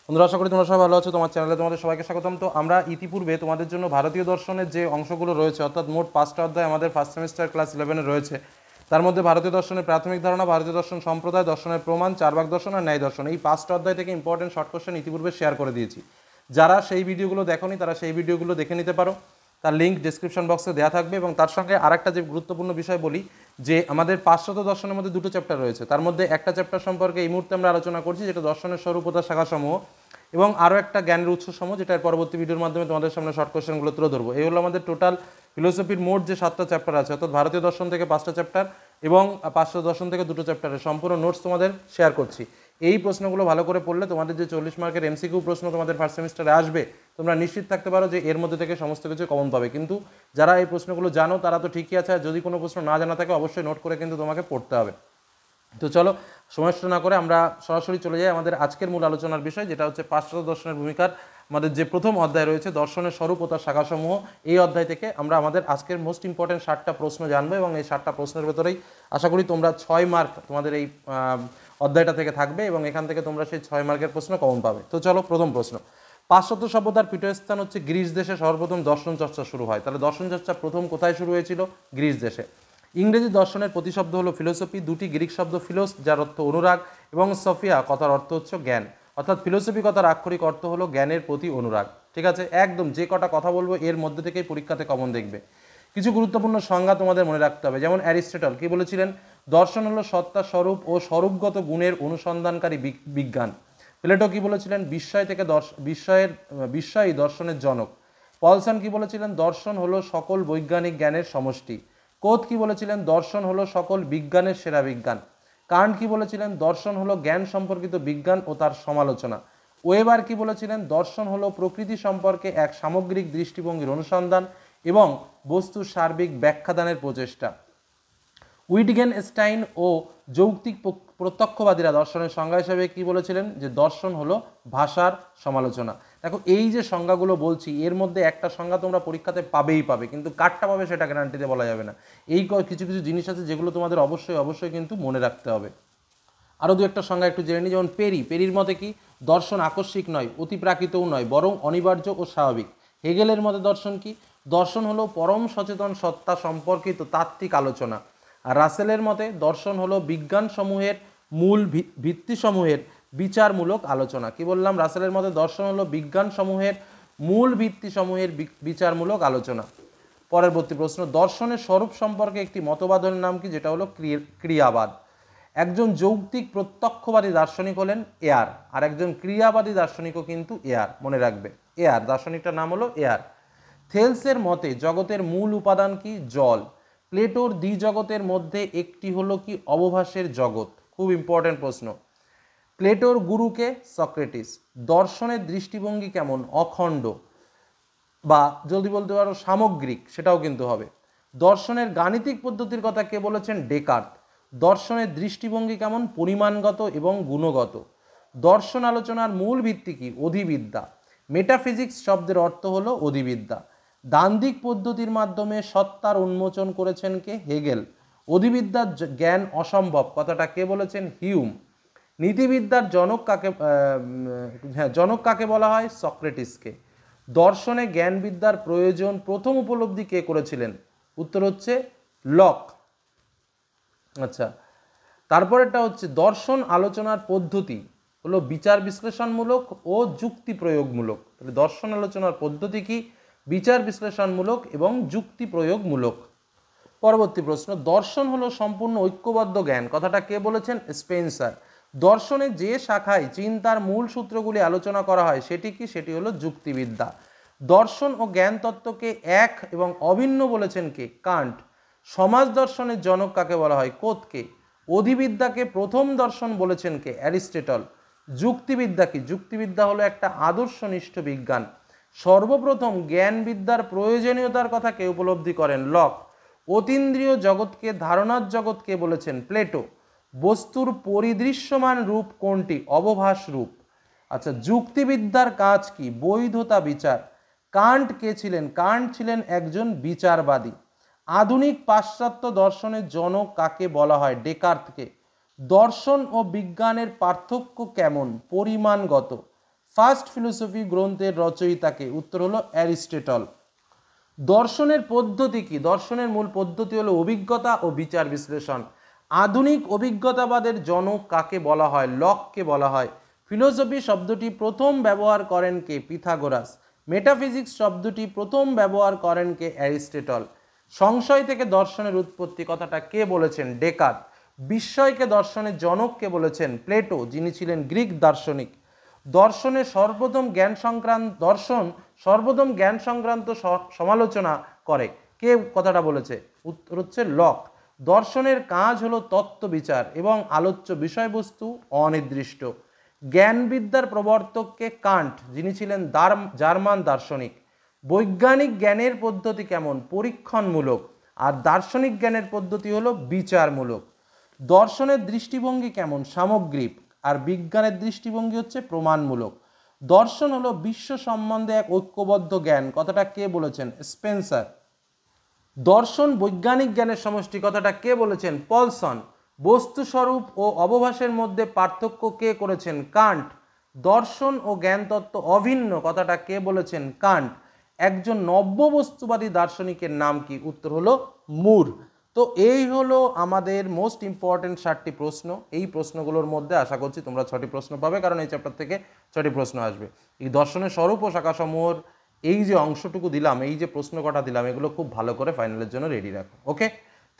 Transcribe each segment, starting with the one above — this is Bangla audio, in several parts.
বন্ধুরা, আশা করি তোমরা সবাই ভালো আছো। তোমার চ্যানেলে তোমাদের সবাইকে স্বাগতম। তো আমরা ইতিপূর্বে তোমাদের জন্য ভারতীয় দর্শনের যে অংশগুলো রয়েছে, অর্থাৎ মোট 5টা অধ্যায় আমাদের ফার্স্ট সেমিস্টার ক্লাস 11-এ রয়েছে। তার মধ্যে ভারতীয় দর্শনের প্রাথমিক ধারণা, ভারতীয় দর্শন সম্প্রদায়, দর্শনের প্রমাণ, চারবাক দর্শন আর ন্যায় দর্শন, এই 5টা অধ্যায় থেকে ইম্পর্টেন্ট শর্ট কোশ্চেন ইতিপূর্বে শেয়ার করে দিয়েছি। যারা সেই ভিডিওগুলো দেখোনি তারা সেই ভিডিওগুলো দেখে নিতে পারো, তার লিঙ্ক ডিসক্রিপশন বক্সে দেওয়া থাকবে। এবং তার সঙ্গে আরেকটা যে গুরুত্বপূর্ণ বিষয় বলি, যে আমাদের 5শত দর্শনের মধ্যে 2টো চ্যাপ্টার রয়েছে। তার মধ্যে একটা চ্যাপ্টার সম্পর্কে এই মুহূর্তে আমরা আলোচনা করছি, যেটা দর্শনের স্বরূপতা শাখাসমূহ, এবং আরও একটা জ্ঞানের উৎসসমূহ, যেটা পরবর্তী ভিডিওর মাধ্যমে তোমাদের সামনে শর্ট কোশ্চেনগুলো তুলে ধরবো। এই হলো আমাদের টোটাল ফিলোসফির মোট যে 7টা চ্যাপ্টার আছে, অর্থাৎ ভারতীয় দর্শন থেকে 5টা চ্যাপ্টার এবং 500 দর্শন থেকে 2টো চ্যাপ্টারের সম্পূর্ণ নোটস তোমাদের শেয়ার করছি। এই প্রশ্নগুলো ভালো করে পড়লে তোমাদের যে 40 মার্কের এমসিকিউ প্রশ্ন তোমাদের ফার্স্ট সেমিস্টারে আসবে, তোমরা নিশ্চিত থাকতে পারো যে এর মধ্যে থেকে সমস্ত কিছু কমন পাবে। কিন্তু যারা এই প্রশ্নগুলো জানো তারা তো ঠিকই আছে, আর যদি কোনো প্রশ্ন না জানা থাকে অবশ্যই নোট করে কিন্তু তোমাকে পড়তে হবে। তো চলো সময় নষ্ট না করে আমরা সরাসরি চলে যাই আমাদের আজকের মূল আলোচনার বিষয়, যেটা হচ্ছে পাশ্চাত্য দর্শনের ভূমিকার আমাদের যে প্রথম অধ্যায় রয়েছে, দর্শনের স্বরূপ ও তার শাখাসমূহ। এই অধ্যায় থেকে আমরা আমাদের আজকের মোস্ট ইম্পর্টেন্ট 7টা প্রশ্ন জানবো, এবং এই 7টা প্রশ্নের ভেতরেই আশা করি তোমরা 6 মার্ক তোমাদের এই অধ্যায়টা থেকে থাকবে, এবং এখান থেকে তোমরা সেই 6 মার্কের প্রশ্ন কমন পাবে। তো চলো প্রথম প্রশ্ন। পাশ্চাত্য সভ্যতার পীঠস্থান হচ্ছে গ্রিস দেশে সর্বপ্রথম দর্শন চর্চা শুরু হয়। তাহলে দর্শন চর্চা প্রথম কোথায় শুরু হয়েছিল? গ্রিস দেশে। ইংরেজি দর্শনের প্রতিশব্দ হলো ফিলোসফি। দুটি গ্রিক শব্দ, ফিলোস যার অর্থ অনুরাগ এবং সফিয়া কথার অর্থ হচ্ছে জ্ঞান, অর্থাৎ ফিলোসফি কথার আক্ষরিক অর্থ হলো জ্ঞানের প্রতি অনুরাগ। ঠিক আছে, একদম যে কটা কথা বলবো এর মধ্যে থেকেই পরীক্ষাতে কমন দেখবে। কিছু গুরুত্বপূর্ণ সংজ্ঞা তোমাদের মনে রাখতে হবে, যেমন অ্যারিস্টটল কি বলেছিলেন? দর্শন হলো সত্তা, স্বরূপ ও স্বরূপগত গুণের অনুসন্ধানকারী বিজ্ঞান। প্লেটো কি বলেছিলেন? বিস্ময়ই দর্শনের জনক। পলসন কি বলেছিলেন? দর্শন হলো সকল বৈজ্ঞানিক জ্ঞানের সমষ্টি। কোথ কি বলেছিলেন? দর্শন হলো সকল বিজ্ঞানের সেরা বিজ্ঞান। কান্ট কি বলেছিলেন? দর্শন হলো জ্ঞান সম্পর্কিত বিজ্ঞান ও তার সমালোচনা। ওয়েবার কি বলেছিলেন? দর্শন হলো প্রকৃতি সম্পর্কে এক সামগ্রিক দৃষ্টিভঙ্গির অনুসন্ধান এবং বস্তুর সার্বিক ব্যাখ্যাদানের প্রচেষ্টা। উইটগেনস্টাইন ও যৌক্তিক প্রত্যক্ষবাদীরা দর্শনের সংজ্ঞা হিসেবে কি বলেছিলেন? যে দর্শন হলো ভাষার সমালোচনা। দেখো, এই যে সংজ্ঞাগুলো বলছি এর মধ্যে একটা সংজ্ঞা তোমরা পরীক্ষাতে পাবেই পাবে, কিন্তু কারটা পাবে সেটা গ্যারান্টিতে বলা যাবে না। এই কিছু কিছু জিনিস আছে যেগুলো তোমাদের অবশ্যই কিন্তু মনে রাখতে হবে। আরও দু একটা সংজ্ঞা একটু জেনে নিই, যেমন পেরির মতে কি? দর্শন আকস্মিক নয়, অতিপ্রাকৃতও নয়, বরং অনিবার্য ও স্বাভাবিক। হেগেলের মতে দর্শন কি? দর্শন হলো পরম সচেতন সত্তা সম্পর্কিত তাত্ত্বিক আলোচনা। আর রাসেলের মতে দর্শন হলো বিজ্ঞানসমূহের মূল ভিত্তিসমূহের বিচারমূলক আলোচনা। কি বললাম? রাসেলের মতে দর্শন হলো বিজ্ঞানসমূহের মূল ভিত্তিসমূহের বিচারমূলক আলোচনা। পরবর্তী প্রশ্ন, দর্শনের স্বরূপ সম্পর্কে একটি মতবাদের নাম কি? যেটা হলো ক্রিয়াবাদ। একজন যৌক্তিক প্রত্যক্ষবাদী দার্শনিক হলেন এয়ার, আর একজন ক্রিয়াবাদী দার্শনিকও কিন্তু এয়ার, মনে রাখবে। এয়ার দার্শনিকটার নাম হলো এয়ার। থেলসের মতে জগতের মূল উপাদান কি? জল। প্লেটোর দ্বিজগতের মধ্যে একটি হলো কি? অবভাসের জগৎ। খুব ইম্পর্টেন্ট প্রশ্ন। প্লেটোর গুরুকে? সক্রেটিস। দর্শনের দৃষ্টিভঙ্গি কেমন? অখণ্ড, বা যদি বলতে পারো সামগ্রিক, সেটাও কিন্তু হবে। দর্শনের গাণিতিক পদ্ধতির কথা কে বলেছেন? ডেকার্ত। দর্শনের দৃষ্টিভঙ্গি কেমন? পরিমাণগত এবং গুণগত। দর্শন আলোচনার মূল ভিত্তি কি? অধিবিদ্যা। মেটাফিজিক্স শব্দের অর্থ হলো অধিবিদ্যা। দ্বান্দ্বিক পদ্ধতির মাধ্যমে সত্তার উন্মোচন করেছেন কে? হেগেল। অধিবিদ্যার জ্ঞান অসম্ভব কথাটা কে বলেছেন? হিউম। নীতিবিদ্যার জনক কাকে বলা হয়? সক্রেটিসকে। দর্শনে জ্ঞানবিদ্যার প্রয়োজন প্রথম উপলব্ধি কে করেছিলেন? উত্তর হচ্ছে লক। আচ্ছা, তারপরেরটা হচ্ছে দর্শন আলোচনার পদ্ধতি হলো বিচার বিশ্লেষণমূলক ও যুক্তি প্রয়োগমূলক। তাহলে দর্শন আলোচনার পদ্ধতি কি? বিচার বিশ্লেষণমূলক এবং যুক্তি প্রয়োগমূলক। পরবর্তী প্রশ্ন, দর্শন হলো সম্পূর্ণ ঐক্যবদ্ধ জ্ঞান কথাটা কে বলেছেন? স্পেন্সার। দর্শনে যে শাখায় চিন্তার মূল সূত্রগুলি আলোচনা করা হয় সেটি কি? সেটি হলো যুক্তিবিদ্যা। দর্শন ও জ্ঞান তত্ত্বকে এক এবং অভিন্ন বলেছেন কে? কান্ট। সমাজ দর্শনের জনক কাকে বলা হয়? কোথকে। অধিবিদ্যাকে প্রথম দর্শন বলেছেন কে? অ্যারিস্টটল। যুক্তিবিদ্যা কি? যুক্তিবিদ্যা হলো একটা আদর্শনিষ্ঠ বিজ্ঞান। সর্বপ্রথম জ্ঞানবিদ্যার প্রয়োজনীয়তার কথা কে উপলব্ধি করেন? লক। অতীন্দ্রিয় জগৎকে ধারণার জগৎকে বলেছেন? প্লেটো। বস্তুর পরিদৃশ্যমান রূপ কোনটি? অবভাস রূপ। আচ্ছা, যুক্তিবিদ্যার কাজ কি? বৈধতা বিচার। কান্ট কে ছিলেন? কান্ট ছিলেন একজন বিচারবাদী। আধুনিক পাশ্চাত্য দর্শনের জনক কাকে বলা হয়? ডেকার্তকে। দর্শন ও বিজ্ঞানের পার্থক্য কেমন? পরিমাণগত। ফার্স্ট ফিলোসফি গ্রন্থের রচয়িতাকে? উত্তর হলো অ্যারিস্টটল। দর্শনের পদ্ধতি কি? দর্শনের মূল পদ্ধতি হলো অভিজ্ঞতা ও বিচার বিশ্লেষণ। আধুনিক অভিজ্ঞতাবাদের জনক কাকে বলা হয়? লককে বলা হয়। ফিলোসফি শব্দটি প্রথম ব্যবহার করেন কে? পিথাগোরাস। মেটাফিজিক্স শব্দটি প্রথম ব্যবহার করেন কে? অ্যারিস্টটল। সংশয় থেকে দর্শনের উৎপত্তি কথাটা কে বলেছেন? ডেকার্ট। বিস্ময়কে দর্শনের জনক কে বলেছেন? প্লেটো, যিনি ছিলেন গ্রিক দার্শনিক। দর্শনের সর্বপ্রথম জ্ঞান সংক্রান্ত সমালোচনা করে কে? কথাটা বলেছে? উত্তর হচ্ছে লক। দর্শনের কাজ হলো তত্ত্ব বিচার এবং আলোচ্য বিষয়বস্তু অনির্দিষ্ট। জ্ঞানবিদ্যার প্রবর্তককে? কান্ট, যিনি ছিলেন জার্মান দার্শনিক। বৈজ্ঞানিক জ্ঞানের পদ্ধতি কেমন? পরীক্ষণমূলক। আর দার্শনিক জ্ঞানের পদ্ধতি হলো বিচারমূলক। দর্শনের দৃষ্টিভঙ্গি কেমন? সামগ্রিক। আর বিজ্ঞানের দৃষ্টিভঙ্গি হচ্ছে প্রমাণমূলক। দর্শন হলো বিশ্ব সম্বন্ধে এক ঐক্যবদ্ধ জ্ঞান কথাটা কে বলেছেন? স্পেন্সার। দর্শন বৈজ্ঞানিক জ্ঞানের সমষ্টি কথাটা কে বলেছেন? পলসন। বস্তুস্বরূপ ও অবভাসের মধ্যে পার্থক্য কে করেছেন? কান্ট। দর্শন ও জ্ঞানতত্ত্ব অভিন্ন কথাটা কে বলেছেন? কান্ট। একজন নব্যবস্তুবাদী দার্শনিকের নাম কি? উত্তর হলো মুর। তো এই হলো আমাদের মোস্ট ইম্পর্টেন্ট 7টি প্রশ্ন। এই প্রশ্নগুলোর মধ্যে আশা করছি তোমরা 6টি প্রশ্ন পাবে, কারণ এই চ্যাপ্টার থেকে 6টি প্রশ্ন আসবে। এই দর্শনের স্বরূপ ও শাখাসমূহের এই যে অংশটুকু দিলাম, এই যে প্রশ্ন কটা দিলাম, এগুলো খুব ভালো করে ফাইনালের জন্য রেডি রাখো। ওকে,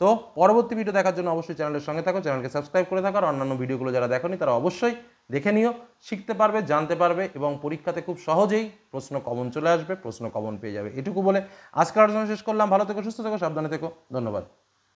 তো পরবর্তী ভিডিও দেখার জন্য অবশ্যই চ্যানেলের সঙ্গে থাকো, চ্যানেলকে সাবস্ক্রাইব করে থাকো, আর অন্যান্য ভিডিওগুলো যারা দেখোনি তারা অবশ্যই দেখে নিও, শিখতে পারবে, জানতে পারবে এবং পরীক্ষাতে খুব সহজেই প্রশ্ন কমন চলে আসবে, প্রশ্ন কমন পেয়ে যাবে। এটুকু বলে আজকের আলোচনা শেষ করলাম। ভালো থেকো, সুস্থ থেকো, সাবধানে থেকো। ধন্যবাদ।